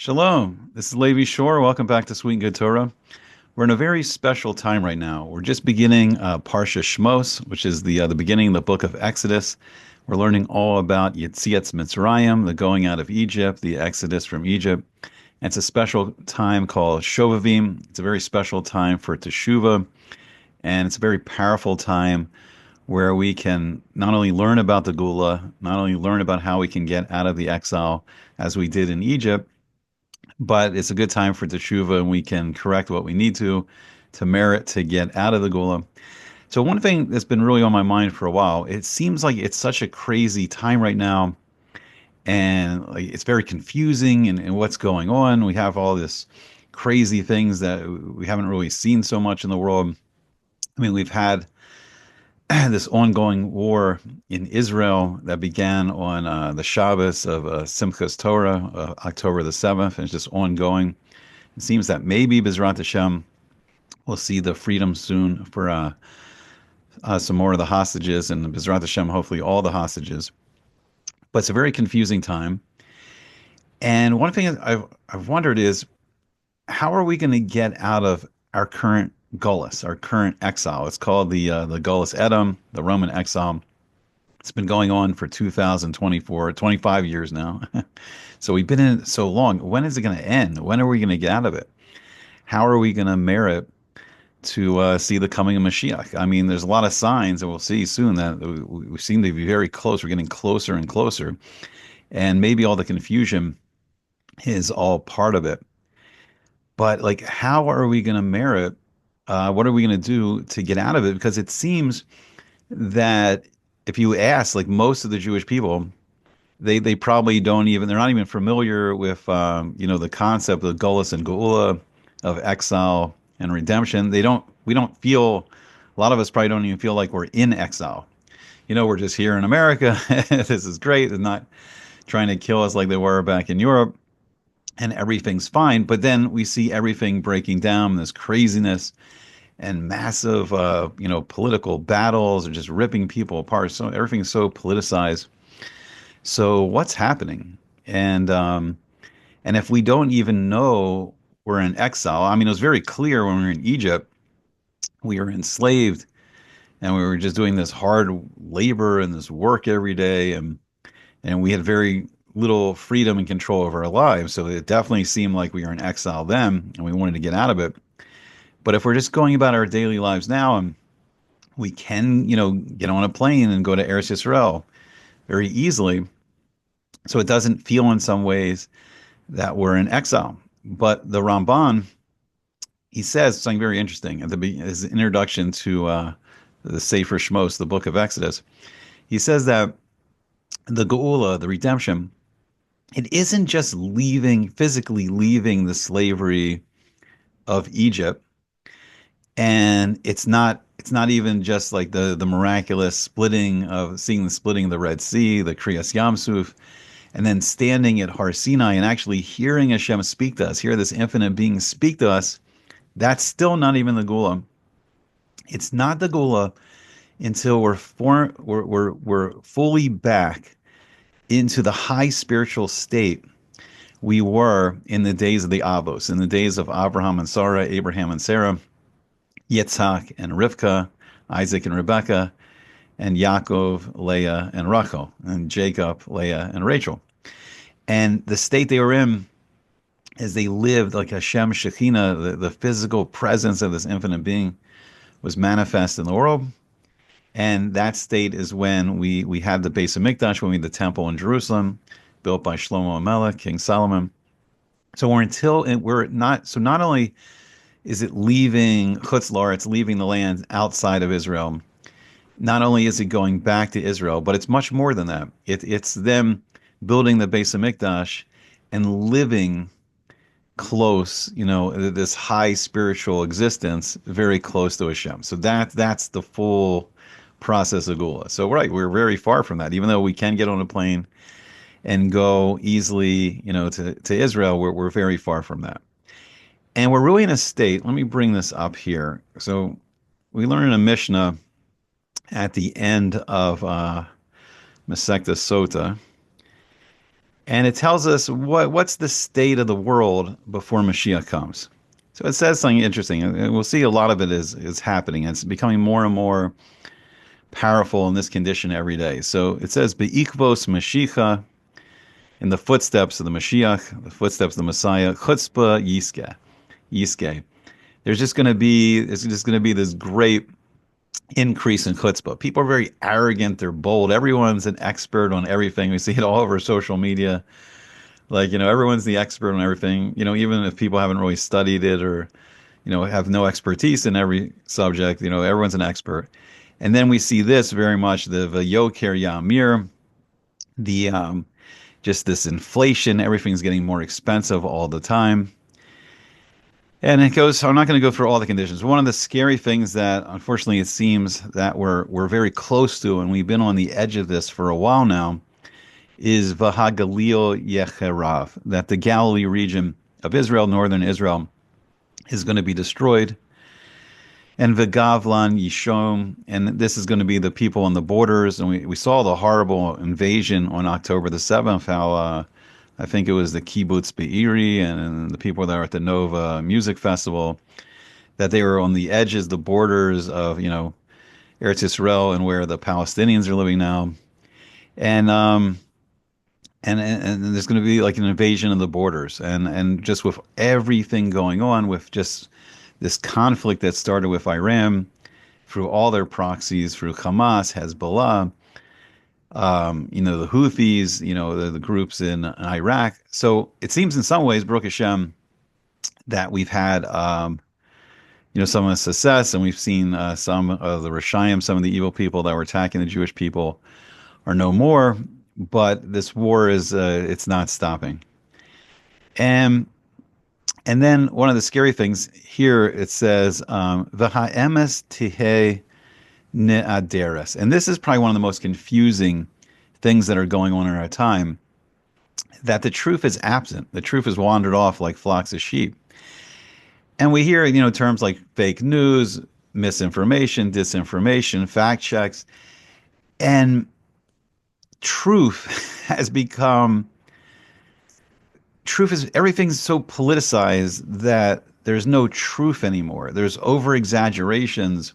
Shalom. This is Levi Shore. Welcome back to Sweet and Good Torah. We're in a very special time right now. We're just beginning Parsha Shmos, which is the beginning of the book of Exodus. We're learning all about Yetziat Mitzrayim, the going out of Egypt, the Exodus from Egypt. And it's a special time called Shovavim. It's a very special time for Teshuvah, and it's a very powerful time where we can not only learn about the Gula, not only learn about how we can get out of the exile as we did in Egypt, but it's a good time for teshuva, and we can correct what we need to merit to get out of the gula. So one thing that's been really on my mind for a while, it seems like it's such a crazy time right now, and like, it's very confusing and what's going on. We have all this crazy things that we haven't really seen so much in the world. I mean, we've had this ongoing war in Israel that began on the Shabbos of Simchas Torah, October the 7th, and it's just ongoing. It seems that maybe B'ezrat Hashem will see the freedom soon for some more of the hostages, and B'ezrat Hashem, hopefully all the hostages. But it's a very confusing time. And one thing I've wondered is, how are we going to get out of our current Gullus, our current exile? It's called the Gullus Edom, the Roman exile. It's been going on for 25 years now. So we've been in it so long. When is it going to end? When are we going to get out of it? How are we going to merit to see the coming of Mashiach? I mean, there's a lot of signs, and we'll see soon that we seem to be very close. We're getting closer and closer. And maybe all the confusion is all part of it. But like, how are we going to merit? What are we going to do to get out of it? Because it seems that if you ask, like most of the Jewish people, they probably don't even, they're not even familiar with, the concept of Gullus and Geula, of exile and redemption. We don't feel, a lot of us probably don't even feel like we're in exile. We're just here in America. This is great. They're not trying to kill us like they were back in Europe, and everything's fine. But then we see everything breaking down, this craziness and massive, political battles, or just ripping people apart. So everything's so politicized. So what's happening? And if we don't even know we're in exile, I mean, it was very clear when we were in Egypt, we were enslaved, and we were just doing this hard labor and this work every day, and we had very little freedom and control over our lives. So it definitely seemed like we were in exile then, and we wanted to get out of it. But if we're just going about our daily lives now, and we can, get on a plane and go to Eretz Yisrael very easily, so it doesn't feel in some ways that we're in exile. But the Ramban, he says something very interesting at his introduction to the Sefer Shmos, the book of Exodus. He says that the Geula, the redemption, it isn't just physically leaving the slavery of Egypt. And it's not even just like the miraculous seeing the splitting of the Red Sea, the Kriyas Yamsuf, and then standing at Har Sinai and actually hearing Hashem speak to us, hear this infinite being speak to us. That's still not even the Gula. It's not the Gula until we're fully back into the high spiritual state we were in the days of the Avos, in the days of Abraham and Sarah, Abraham and Sarah, Yitzhak and Rivka, Isaac and Rebekah, and Yaakov, Leah, and Rachel, and Jacob, Leah, and Rachel. And the state they were in as they lived like Hashem Shekhinah, the physical presence of this infinite being was manifest in the world. And that state is when we had the Beis Hamikdash, when we had the temple in Jerusalem, built by Shlomo Melech, King Solomon. So not only is it leaving Chutz La'aretz, it's leaving the land outside of Israel. Not only is it going back to Israel, but it's much more than that. It's them building the Beis Hamikdash and living close, this high spiritual existence, very close to Hashem. So that's the full process of Gula. So right, we're very far from that. Even though we can get on a plane and go easily, to Israel, we're very far from that. And we're really in a state, let me bring this up here. So we learn in a Mishnah at the end of Masechta Sota And it tells us what's the state of the world before Mashiach comes. So it says something interesting, and we'll see a lot of it is happening. It's becoming more and more powerful in this condition every day. So it says, "Be'ikvos Mashiach," in the footsteps of the Mashiach, the footsteps of the Messiah, chutzpah yiske. It's just going to be this great increase in chutzpah. People are very arrogant. They're bold. Everyone's an expert on everything. We see it all over social media. Like, everyone's the expert on everything. Even if people haven't really studied it or, have no expertise in every subject, everyone's an expert. And then we see this very much, the Vayoker Yamir, the just this inflation. Everything's getting more expensive all the time. And it goes, I'm not going to go through all the conditions. One of the scary things that unfortunately it seems that we're very close to, and we've been on the edge of this for a while now, is Vahagalil Yecherav, that the Galilee region of Israel, northern Israel, is going to be destroyed. And Vegavlan Yishom, and this is going to be the people on the borders. And we saw the horrible invasion on October the 7th, how I think it was the Kibbutz Be'eri and the people that were at the Nova Music Festival, that they were on the edges, the borders of, Eretz Yisrael and where the Palestinians are living now. And there's going to be like an invasion of the borders, and just with everything going on, with just this conflict that started with Iran, through all their proxies, through Hamas, Hezbollah, the Houthis, the groups in Iraq. So it seems in some ways, Baruch Hashem, that we've had, some of the success, and we've seen some of the Rishayim, some of the evil people that were attacking the Jewish people are no more. But this war it's not stopping. And then one of the scary things here, it says, "V'ha'emes tihe ne'aderes." And this is probably one of the most confusing things that are going on in our time, that the truth is absent. The truth has wandered off like flocks of sheep. And we hear, terms like fake news, misinformation, disinformation, fact checks, and everything's so politicized that there's no truth anymore. There's over exaggerations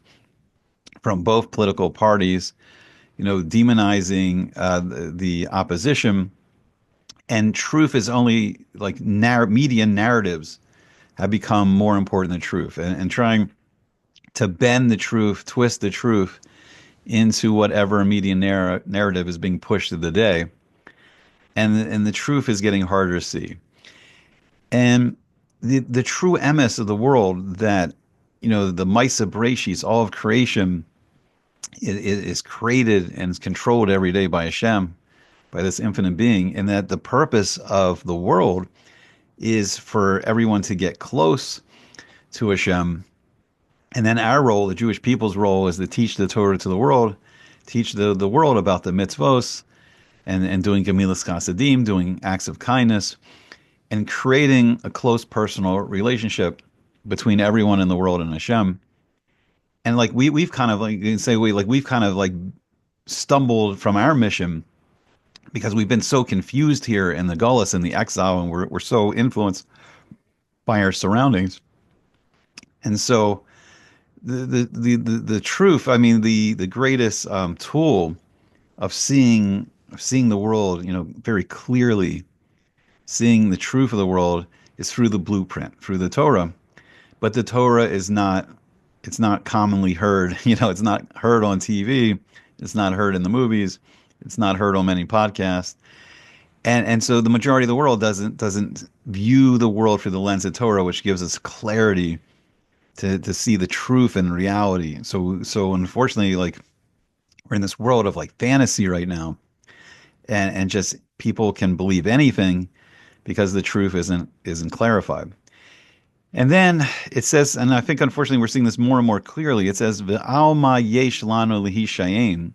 from both political parties, demonizing the opposition, and truth is only like media narratives have become more important than truth, and trying to bend the truth, twist the truth into whatever media narrative is being pushed through the day. And the truth is getting harder to see. And the true emes of the world, that, the Maisa Bereshis, all of creation, is created and is controlled every day by Hashem, by this infinite being, and that the purpose of the world is for everyone to get close to Hashem. And then our role, the Jewish people's role, is to teach the Torah to the world, teach the world about the mitzvos, and doing gemilas chasadim, doing acts of kindness, and creating a close personal relationship between everyone in the world and Hashem. And like we've kind of like, you can say we've kind of like stumbled from our mission, because we've been so confused here in the Gullus and the exile, and we're so influenced by our surroundings. And so the truth, I mean, the greatest tool of seeing the world, very clearly, seeing the truth of the world, is through the blueprint, through the Torah. But the Torah it's not commonly heard. It's not heard on TV. It's not heard in the movies. It's not heard on many podcasts. And so the majority of the world doesn't view the world through the lens of Torah, which gives us clarity to see the truth and reality. So unfortunately, like, we're in this world of like fantasy right now, and just people can believe anything because the truth isn't clarified. And then it says, and I think unfortunately we're seeing this more and more clearly, it says, "V'alma yesh lanu lihi shayin."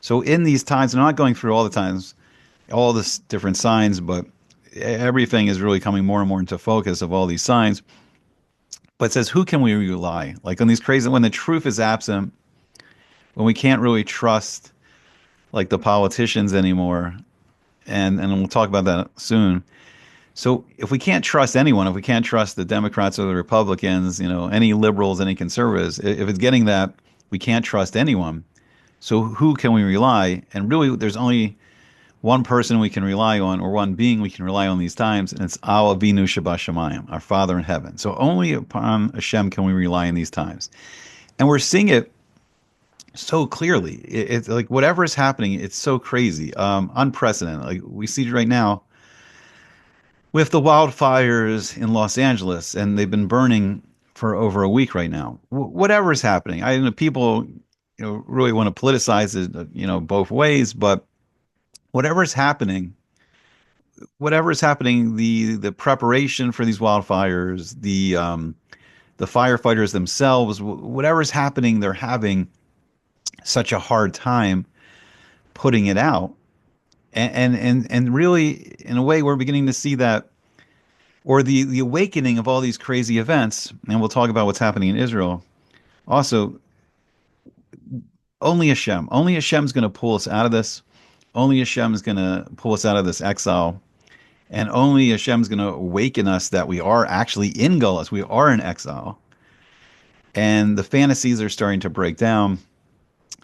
So in these times, I'm not going through all the times, all the different signs, but everything is really coming more and more into focus of all these signs. But it says, who can we rely? Like on these crazy, when the truth is absent, when we can't really trust like the politicians anymore, and we'll talk about that soon. So if we can't trust anyone, if we can't trust the Democrats or the Republicans, any liberals, any conservatives, if it's getting that we can't trust anyone, so who can we rely? And really, there's only one person we can rely on, or one being we can rely on these times, and it's Al Avinu Shabbat our Father in heaven. So only upon Hashem can we rely in these times. And we're seeing it so clearly. It's like whatever is happening, it's so crazy, unprecedented. Like we see it right now with the wildfires in Los Angeles, and they've been burning for over a week right now. Whatever is happening, I know people, really want to politicize it, both ways, but whatever is happening, the preparation for these wildfires, the firefighters themselves, whatever is happening, they're having such a hard time putting it out. And really, in a way, we're beginning to see that, or the awakening of all these crazy events. And we'll talk about what's happening in Israel. Also, only Hashem's going to pull us out of this. Only Hashem's going to pull us out of this exile. And only Hashem's going to awaken us that we are actually in Gullus. We are in exile. And the fantasies are starting to break down.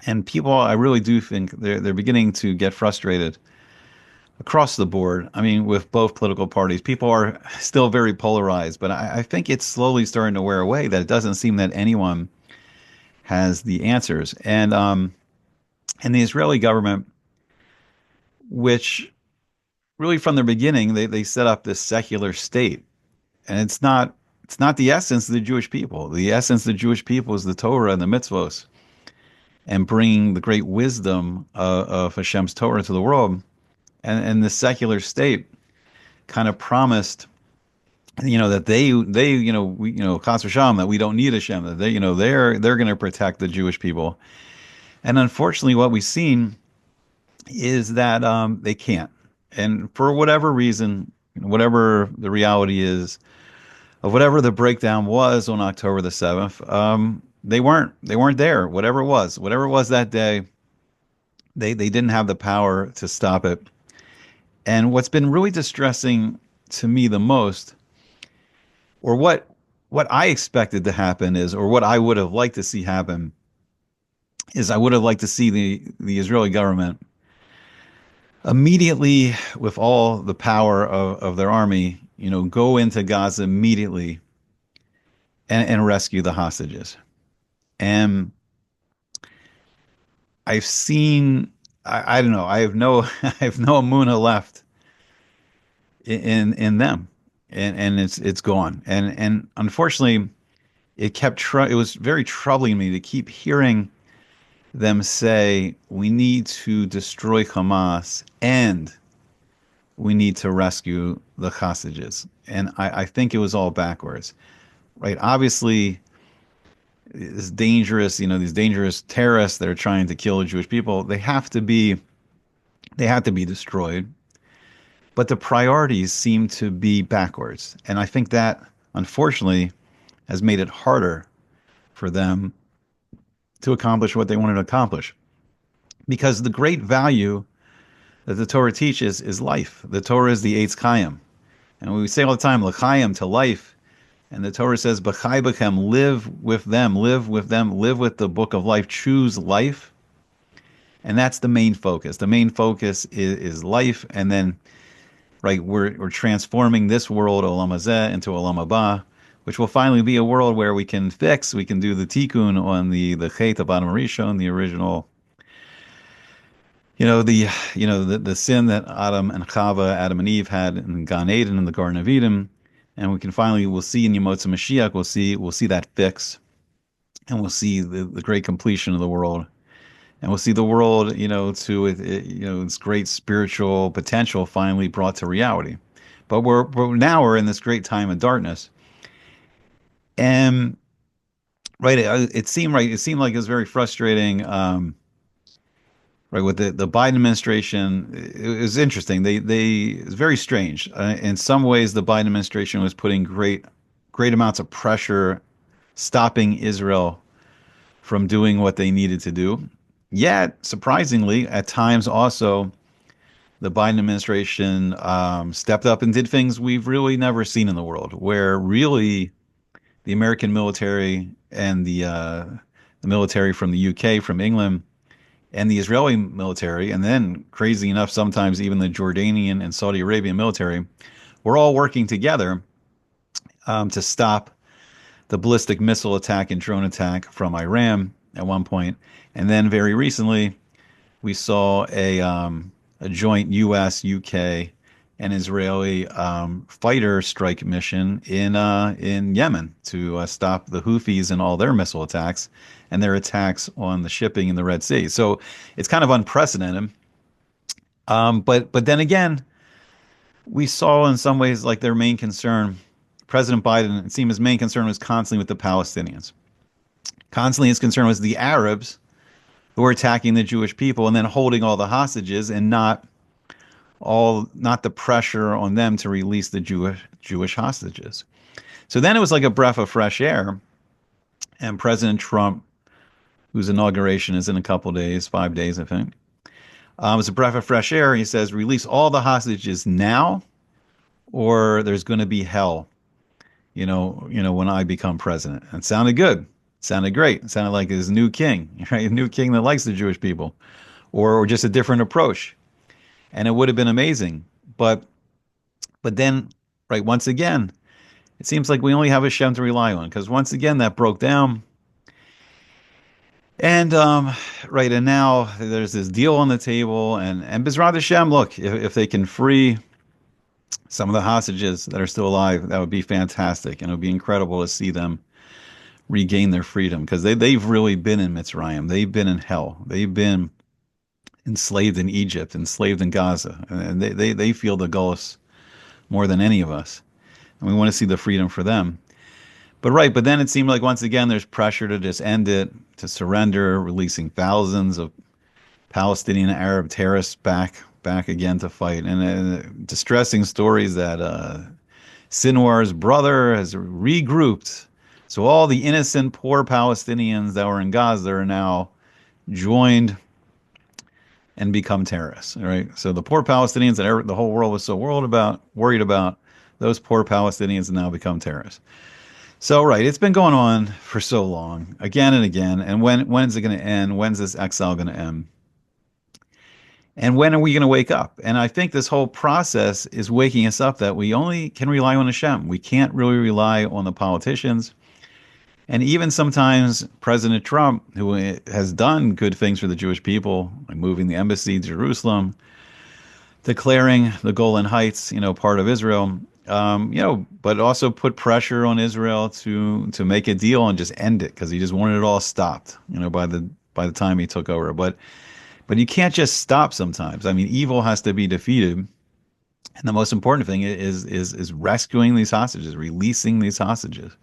And people, I really do think they're beginning to get frustrated across the board. I mean, with both political parties, people are still very polarized, but I think it's slowly starting to wear away, that it doesn't seem that anyone has the answers. And the Israeli government, which really from the beginning, they set up this secular state, and it's not the essence of the Jewish people. The essence of the Jewish people is the Torah and the mitzvos, and bringing the great wisdom of Hashem's Torah to the world. And the secular state kind of promised, that they Chas v'shalom, that we don't need Hashem, that they're going to protect the Jewish people. And unfortunately, what we've seen is that they can't. And for whatever reason, whatever the reality is of whatever the breakdown was on October the 7th, they weren't there. Whatever it was that day, they didn't have the power to stop it. And what's been really distressing to me the most, or what I expected to happen is, or what I would have liked to see happen, is I would have liked to see the Israeli government immediately, with all the power of their army, go into Gaza immediately and rescue the hostages. And I've seen, I don't know, I have no I have no Amuna left in them, and it's gone. And unfortunately, it was very troubling me to keep hearing them say we need to destroy Hamas and we need to rescue the hostages. And I think it was all backwards, right? Obviously, these dangerous terrorists that are trying to kill Jewish people, they have to be destroyed. But the priorities seem to be backwards. And I think that, unfortunately, has made it harder for them to accomplish what they wanted to accomplish. Because the great value that the Torah teaches is life. The Torah is the Eitz Chaim. And we say all the time, L'chaim, to life. And the Torah says, B'chai b'chem, live with them, live with them, live with the book of life, choose life. And that's the main focus. The main focus is life. And then, right, we're transforming this world, Olam Hazeh, into Olam Haba, which will finally be a world where we can do the tikkun on the Chet of Adam Rishon, the original, the sin that Adam and Eve had in Gan Eden, in the Garden of Eden. And we'll see in Yemot Mashiach, we'll see that fix, and we'll see the great completion of the world. And we'll see the world, to its great spiritual potential finally brought to reality. But we're in this great time of darkness. And right, it seemed like it was very frustrating. Right, with the Biden administration, it was interesting. It's very strange. In some ways, the Biden administration was putting great amounts of pressure, stopping Israel from doing what they needed to do. Yet, surprisingly, at times also the Biden administration stepped up and did things we've really never seen in the world, where really the American military and the military from the UK, from England, and the Israeli military, and then crazy enough, sometimes even the Jordanian and Saudi Arabian military, were all working together to stop the ballistic missile attack and drone attack from Iran at one point. And then very recently, we saw a joint U.S., UK, and Israeli fighter strike mission in Yemen to stop the Houthis and all their missile attacks and their attacks on the shipping in the Red Sea. So it's kind of unprecedented. But then again, we saw in some ways like their main concern, President Biden, it seemed his main concern was constantly with the Palestinians. Constantly his concern was the Arabs who were attacking the Jewish people and then holding all the hostages and not the pressure on them to release the Jewish hostages. So then it was like a breath of fresh air. And President Trump, whose inauguration is in a couple of days, 5 days, I think, it was a breath of fresh air. He says, release all the hostages now, or there's going to be hell, when I become president. And it sounded good. It sounded great. It sounded like his new king, right? A new king that likes the Jewish people, or just a different approach. And it would have been amazing. But then, right, once again, it seems like we only have Hashem to rely on, because once again that broke down. And right, and now there's this deal on the table, and B'ezrat Hashem, look, if they can free some of the hostages that are still alive, that would be fantastic, and it would be incredible to see them regain their freedom, because they've really been in Mitzrayim, they've been in hell, they've been enslaved in Egypt, enslaved in Gaza, and they feel the gullus more than any of us, and we want to see the freedom for them. But then it seemed like once again there's pressure to just end it, to surrender, releasing thousands of Palestinian Arab terrorists back again to fight, and distressing stories that Sinwar's brother has regrouped. So all the innocent, poor Palestinians that were in Gaza are now joined and become terrorists. Right? So the poor Palestinians that the whole world was so worried about, those poor Palestinians have now become terrorists. So, right, it's been going on for so long, again and again. And when's it going to end? When's this exile going to end? And when are we going to wake up? And I think this whole process is waking us up that we only can rely on Hashem. We can't really rely on the politicians. And even sometimes President Trump, who has done good things for the Jewish people, like moving the embassy to Jerusalem, declaring the Golan Heights, part of Israel, but also put pressure on Israel to make a deal and just end it, because he just wanted it all stopped, by the time he took over. But you can't just stop sometimes. I mean, evil has to be defeated, and the most important thing is rescuing these hostages, releasing these hostages.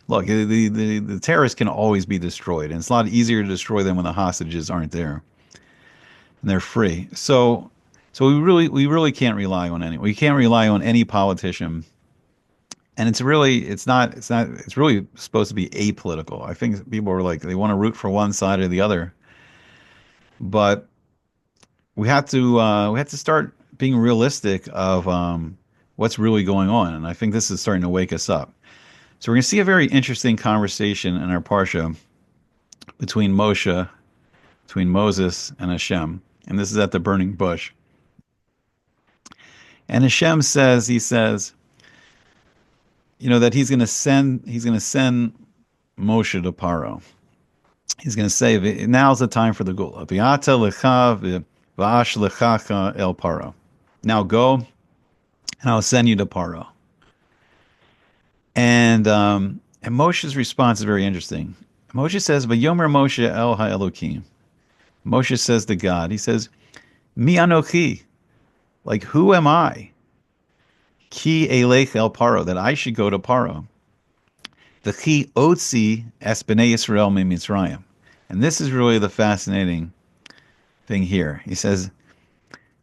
Look, the terrorists can always be destroyed, and it's a lot easier to destroy them when the hostages aren't there and they're free. So we really can't rely on anyone. We can't rely on any politician, and it's really supposed to be apolitical. I think people are like, they want to root for one side or the other, but we have to start being realistic of what's really going on, and I think this is starting to wake us up. So we're going to see a very interesting conversation in our Parsha between Moses and Hashem, and this is at the burning bush. And Hashem says, that he's going to send Moshe to Paro. He's going to say, now's the time for the Gula. V'ata lecha v'ash lechacha el Paro. Now go, and I'll send you to Paro. And Moshe's response is very interesting. Moshe says, "Vayomer Moshe el ha'elokim." Moshe says to God, he says, "Mi anochi." Like, who am I? Ki elech el Paro, that I should go to Paro. The chi otzi es bnei Yisrael mi Mitzrayim. And this is really the fascinating thing here. He says,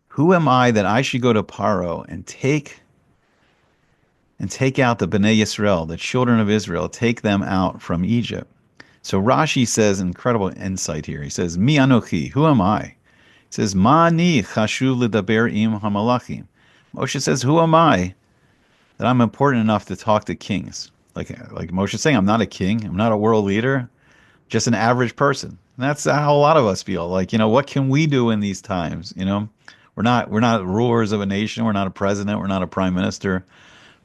who am I that I should go to Paro and take out the bnei Yisrael, the children of Israel, take them out from Egypt? So Rashi says incredible insight here. He says, Mi anochi, who am I? He says, Mani chashuv ledaber im hamalachim. Moshe says, who am I that I'm important enough to talk to kings? Like Moshe saying, I'm not a king. I'm not a world leader. Just an average person. And that's how a lot of us feel. Like, what can we do in these times? We're not rulers of a nation. We're not a president. We're not a prime minister.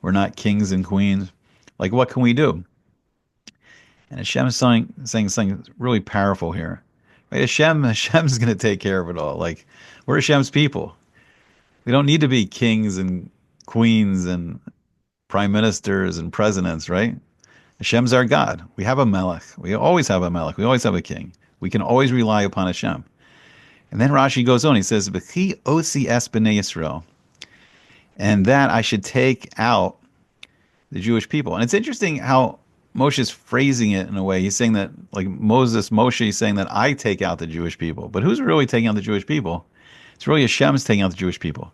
We're not kings and queens. Like, what can we do? And Hashem is saying something really powerful here. Right? Hashem's going to take care of it all. Like, we're Hashem's people. We don't need to be kings and queens and prime ministers and presidents, right? Hashem's our God. We have a melech. We always have a melech. We always have a king. We can always rely upon Hashem. And then Rashi goes on. He says, "V'chi osi es b'nei Yisrael," and that I should take out the Jewish people. And it's interesting how Moshe's phrasing it in a way. He's saying that, like Moshe is saying that I take out the Jewish people. But who's really taking out the Jewish people? It's really Hashem's taking out the Jewish people.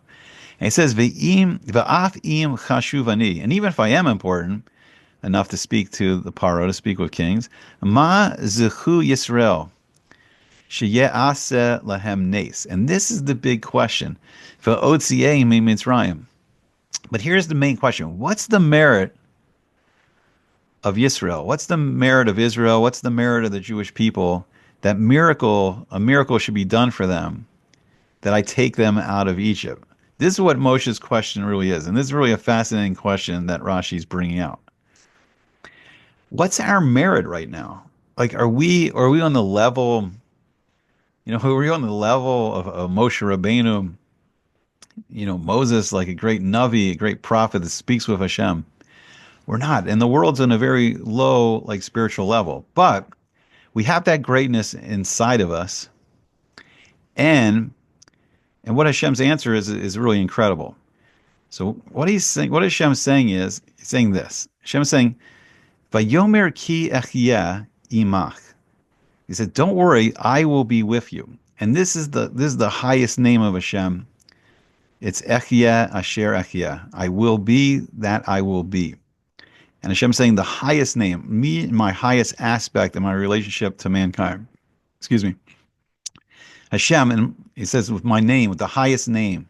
And he says, "V'af im chashuvani," and even if I am important enough to speak to the paro, to speak with kings, ma zechu Yisrael sheye'aseh lahem nes. And this is the big question. V'otziei mitzrayim. But here's the main question. What's the merit of Yisrael? What's the merit of Israel? What's the merit of the Jewish people? A miracle should be done for them, that I take them out of Egypt. This is what Moshe's question really is. And this is really a fascinating question that Rashi's bringing out. What's our merit right now? Like, are we on the level, are we on the level of Moshe Rabbeinu, Moses, like a great Navi, a great prophet that speaks with Hashem? We're not. And the world's on a very low, like, spiritual level. But we have that greatness inside of us. And what Hashem's answer is really incredible. So what Hashem's saying is, he's saying this. Hashem's saying, Vayomer ki echiyeh imach. He said, don't worry, I will be with you. And this is the highest name of Hashem. It's echiyeh asher echiyeh. I will be that I will be. And Hashem's saying the highest name, me, my highest aspect of my relationship to mankind. Excuse me. Hashem, and he says, with my name, with the highest name,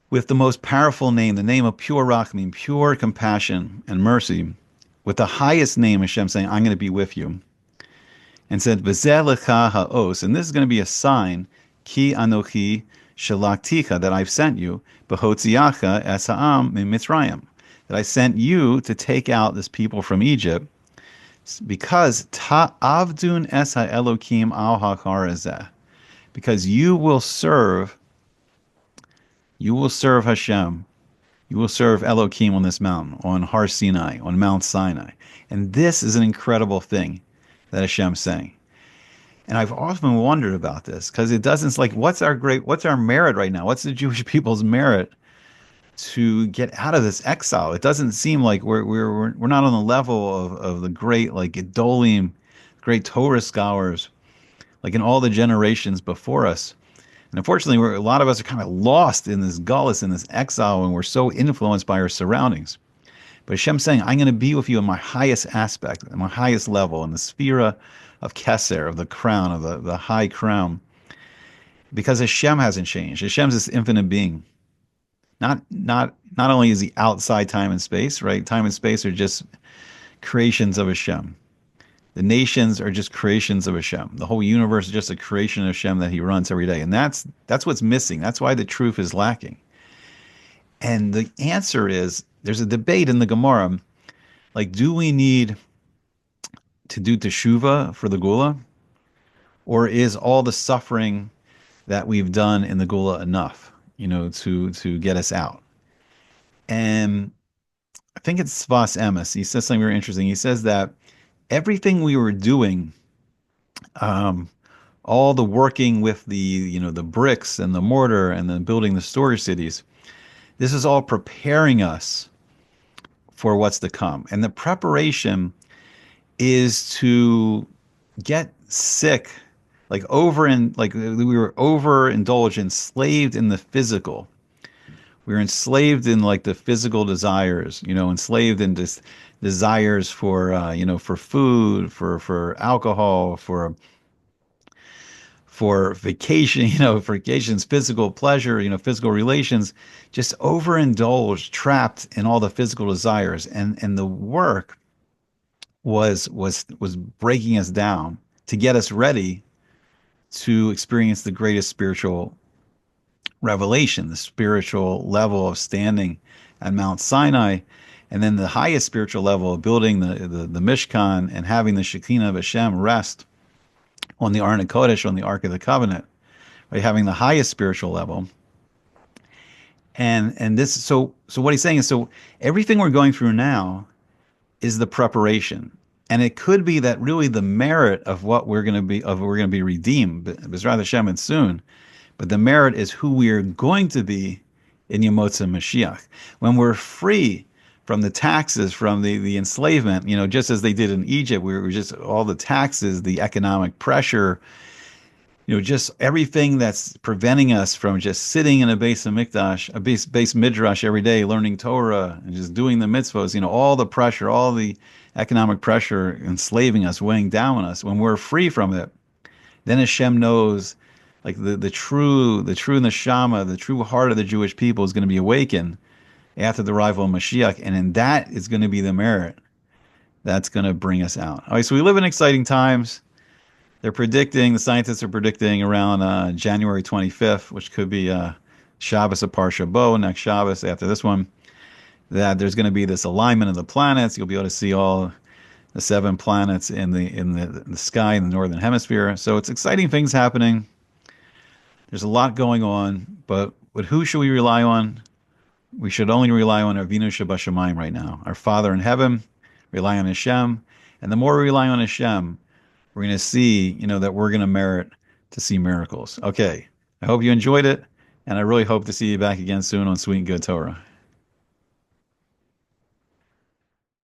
with the most powerful name, the name of pure rachmim, pure compassion and mercy, with the highest name, Hashem saying, I'm going to be with you. And said, V'zeh lecha ha'os, and this is going to be a sign, ki anochi shalakticha, that I've sent you, b'hotziacha es ha'am min Mitzrayim, that I sent you to take out this people from Egypt, because ta'avdun es ha'elokim al ha'charazeh, because you will serve Hashem, you will serve Elohim on this mountain, on Har Sinai, on Mount Sinai. And this is an incredible thing that Hashem's saying. And I've often wondered about this, because it doesn't, it's like, what's our merit right now? What's the Jewish people's merit to get out of this exile? It doesn't seem like we're not on the level of the great, like, Gedolim, great Torah scholars, like in all the generations before us. And unfortunately, a lot of us are kind of lost in this gullus, in this exile, and we're so influenced by our surroundings. But Hashem's saying, I'm going to be with you in my highest aspect, in my highest level, in the sphere of Keser, of the crown, of the high crown. Because Hashem hasn't changed. Hashem's this infinite being. Not only is he outside time and space, right? Time and space are just creations of Hashem. The nations are just creations of Hashem. The whole universe is just a creation of Hashem that he runs every day. And that's what's missing. That's why the truth is lacking. And the answer is, there's a debate in the Gemara, like, do we need to do teshuvah for the Gula? Or is all the suffering that we've done in the Gula enough, to get us out? And I think it's Svas Emes. He says something very interesting. He says that everything we were doing, all the working with the bricks and the mortar and then building the storage cities, this is all preparing us for what's to come. And the preparation is to get sick, we were overindulged, enslaved in the physical. We were enslaved in, like, the physical desires, enslaved in desires for, for food, for alcohol, for for vacation, vacations, physical pleasure, physical relations, just overindulged, trapped in all the physical desires. And the work was breaking us down to get us ready to experience the greatest spiritual revelation, the spiritual level of standing at Mount Sinai, and then the highest spiritual level of building the Mishkan and having the Shekinah of Hashem rest on the Aron HaKodesh, on the Ark of the Covenant, right? Having the highest spiritual level. And this, so what he's saying is, so everything we're going through now is the preparation. And it could be that really the merit of what we're going to be redeemed, B'ezrat Hashem, and soon, but the merit is who we are going to be in Yemot Mashiach. When we're free from the taxes, from the enslavement, just as they did in Egypt, we were just all the taxes, the economic pressure, just everything that's preventing us from just sitting in a base of mikdash, a base midrash every day, learning Torah and just doing the mitzvos, all the pressure, all the economic pressure enslaving us, weighing down on us. When we're free from it, then Hashem knows, like the true neshama, the true heart of the Jewish people is going to be awakened after the arrival of Mashiach, and in that is going to be the merit that's going to bring us out. All right, so we live in exciting times. The scientists are predicting around January 25th, which could be Shabbos of Parsha Bo, next Shabbos after this one, that there's going to be this alignment of the planets. You'll be able to see all the 7 planets in the sky in the northern hemisphere. So it's exciting things happening. There's a lot going on, but who should we rely on? We should only rely on Avinu Shebashamayim right now, our Father in heaven. Rely on Hashem, and the more we rely on Hashem, we're going to see, that we're going to merit to see miracles. Okay, I hope you enjoyed it, and I really hope to see you back again soon on Sweet and Good Torah.